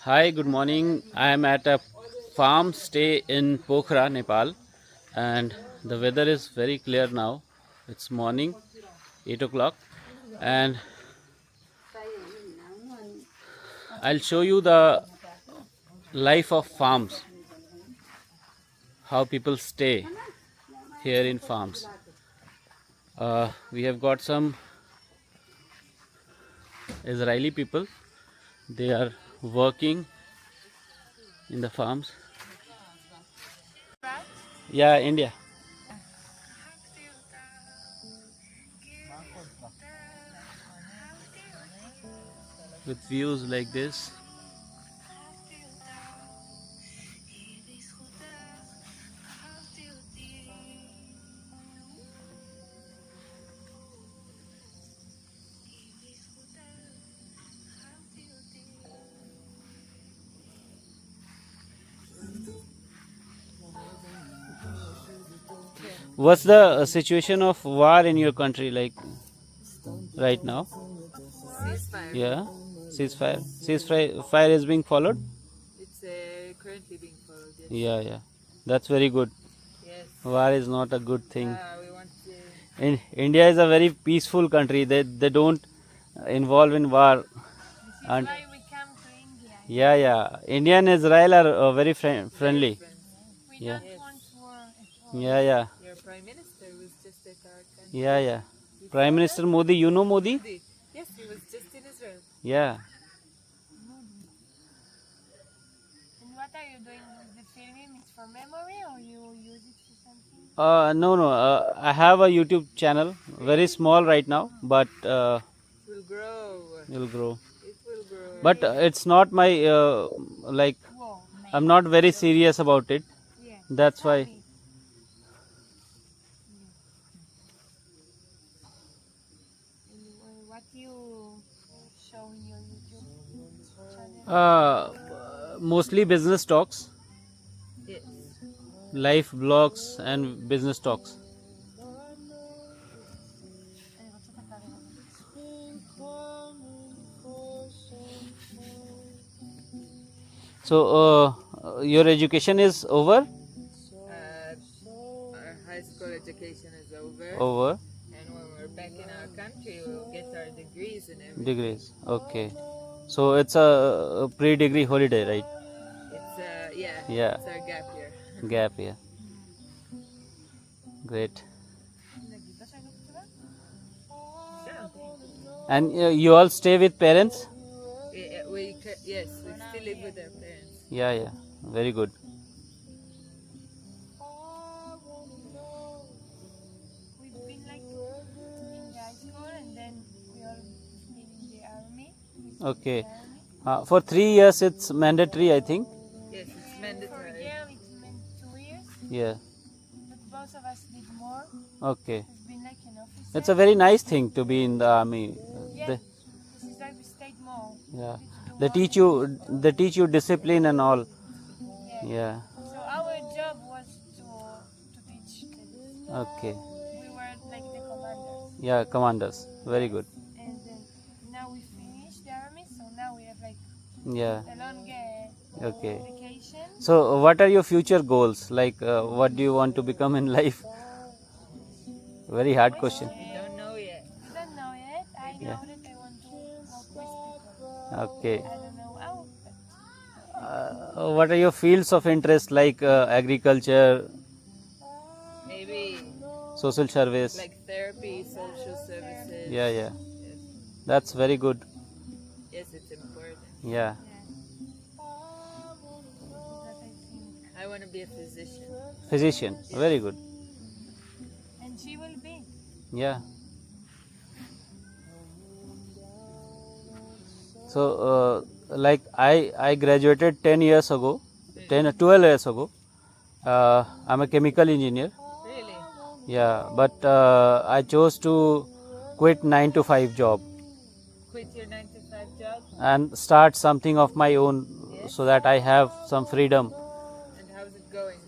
Hi, good morning. I am at a farm stay in Pokhara, Nepal, and the weather is very clear now. It's morning, 8 o'clock, and I'll show you the life of farms, how people stay here in farms. We have got some Israeli people, they are working in the farms. Yeah, India. With views like this. What's the situation of war in your country like right now? Ceasefire. Yeah, ceasefire. Ceasefire is being followed. It's currently being followed. Yes. Yeah. That's very good. Yes. War is not a good thing. We want to. India is a very peaceful country. They don't involve in war. This is And why we come to India. yeah. India and Israel are very friendly. We Yeah. don't want war at all. Yeah. Your prime minister was just at our country. Yeah. Prime Minister Modi, you know Modi? Yes, he was just in Israel. Yeah. And what are you doing with the film? It's for memory or you use it for something? No. I have a YouTube channel, very small right now, but It will grow. it will grow. It will grow. But it's not my like. Whoa, I'm not very serious about it. yeah. That's why. What you show in your YouTube channel? Mostly business talks, Yes. life blogs, and business talks. So, your education is over? Our high school education is over. Over. And when we're back in our country, we'll get our degrees and everything. Degrees. Okay. So it's a pre-degree holiday, right? It's Yeah. It's our gap year. Gap year. Great. And you all stay with parents? Yes, we still live with our parents. Yeah. Very good. We've been like in high school and then we all been in the army. Okay. For 3 years it's mandatory, I think. Yes, it's mandatory. For a year it's meant 2 years. Yeah. But both of us did more. Okay. We've been like an officer. It's a very nice thing to be in the army. Yeah, this is why we stayed more. Yeah. They teach you discipline and all. Yeah. So our job was to teach them. Okay. We were like the commanders. Yeah, commanders. Very good. And then now we finished the army, so now we have like Yeah. a long Okay. vacation. So, what are your future goals? Like, what do you want to become in life? Very hard question. We don't know yet. We don't know yet. I know Yeah. that I want to work with people. Okay. I don't know how, but What are your fields of interest, like agriculture, maybe social service? like therapy, social services. Yeah. Yes, That's very good. yes, it's important. Yeah. That I think. I want to be a physician. Physician. Very good. And she will be. Yeah. So, like I graduated 10 years ago, 12 years ago. I'm a chemical engineer. Really? Yeah, but I chose to quit 9 to 5 job Quit your 9 to 5 job. and start something of my own, so that I have some freedom. And how's it going?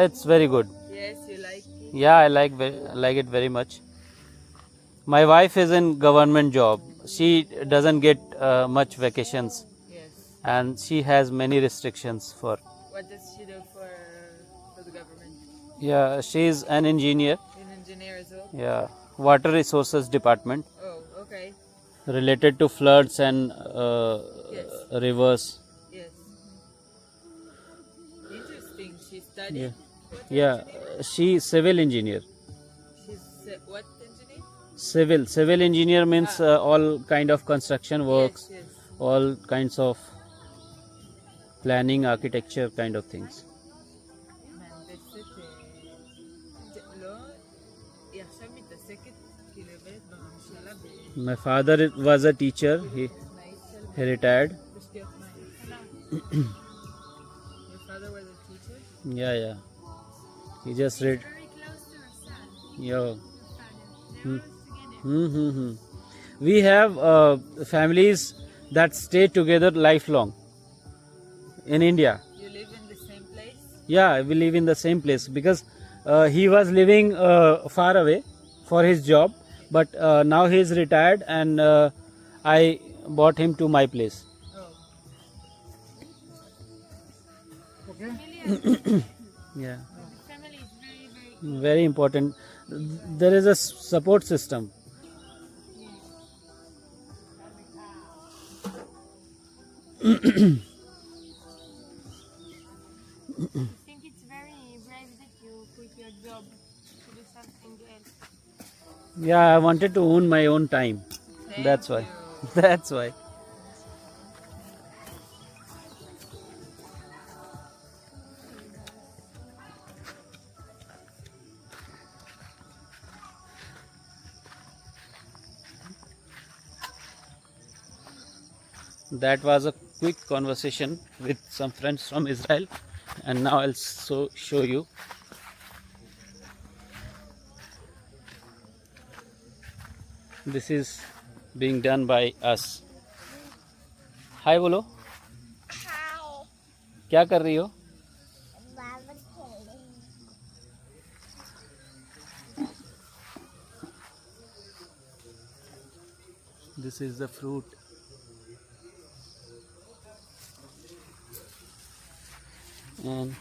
It's very good. Yes, you like it? Yeah, I like it very much. My wife is in government job. She doesn't get much vacations. Yes. and she has many restrictions for. What does she do for the government? Yeah, she is an engineer. An engineer as well? Yeah, water resources department Oh, okay. related to floods and Yes. rivers. Yes. Interesting. She studied Yeah, what yeah, engineering? she civil engineer. She's what engineer? Civil engineer means all kind of construction works, Yes, yes. all kinds of planning, architecture kind of things. My father was a teacher. He retired. Your father was a teacher? Yeah, yeah. He just read. Very close to her son, Yeah. her father. They're always together. Mm-hmm. We have families that stay together lifelong in India. You live in the same place? Yeah, we live in the same place because he was living far away for his job, but now he is retired and I brought him to my place. Oh. Yeah, The family is very, very very important. There is a support system. I think it's very brave that you quit your job to do something else. Yeah, I wanted to own my own time. That's why. You. That's why. That was a quick conversation with some friends from Israel, and now I'll show you. This is being done by us. Hi बोलो. क्या कर रही हो? This is the fruit. And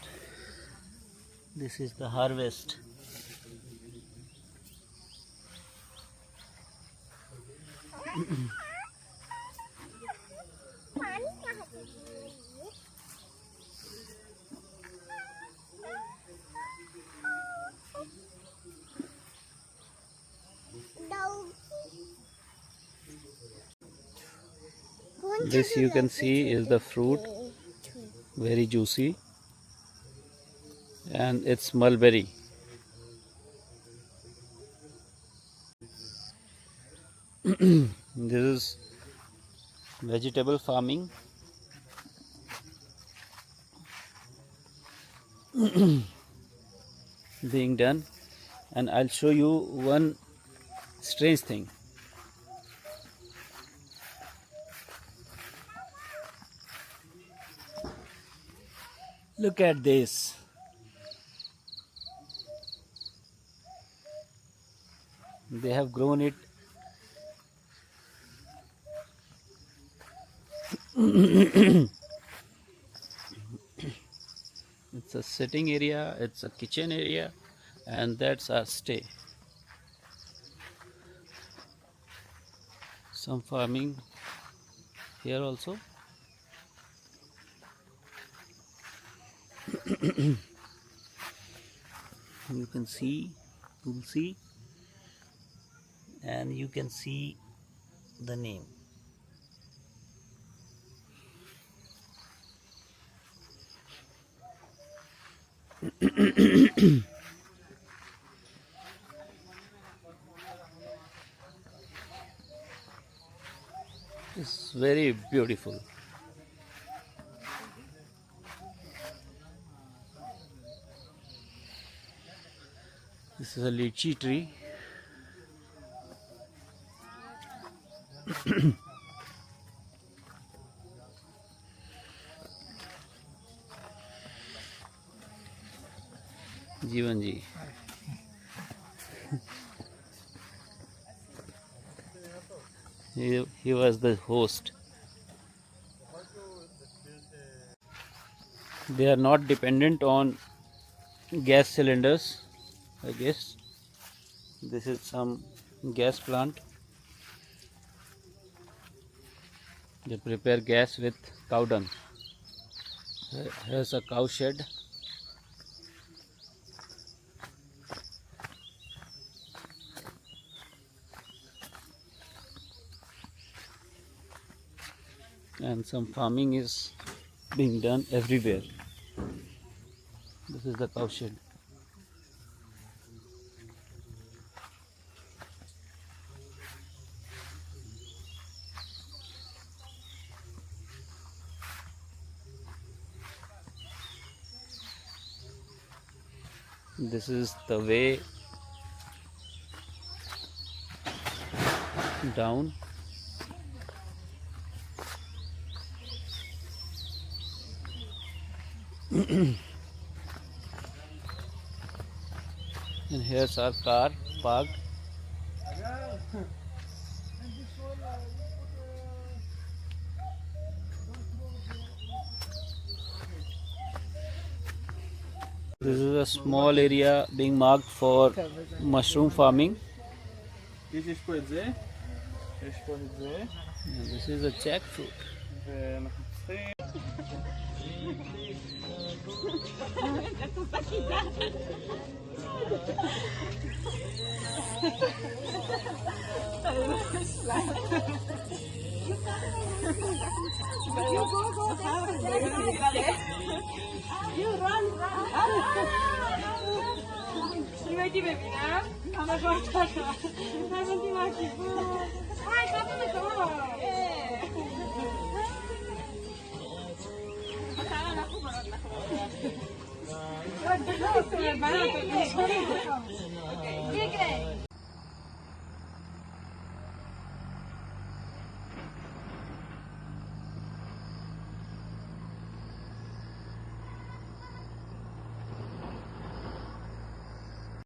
this is the harvest. This you can see is the fruit, very juicy, and it's mulberry. This is vegetable farming. Being done, and I'll show you one strange thing. Look at this. They have grown it. It's a sitting area, it's a kitchen area, and that's our stay. Some farming here also. You can see tulsi, and you can see the name. It's very beautiful. This is a lychee tree. जीवन जी. He was the host. They are not dependent on gas cylinders, I guess. This is some gas plant. They prepare gas with cow dung. Here's a cow shed. And some farming is being done everywhere. This is the cow shed. This is the way down. And here's our car parked. This is a small area being marked for mushroom farming. And this is a jackfruit.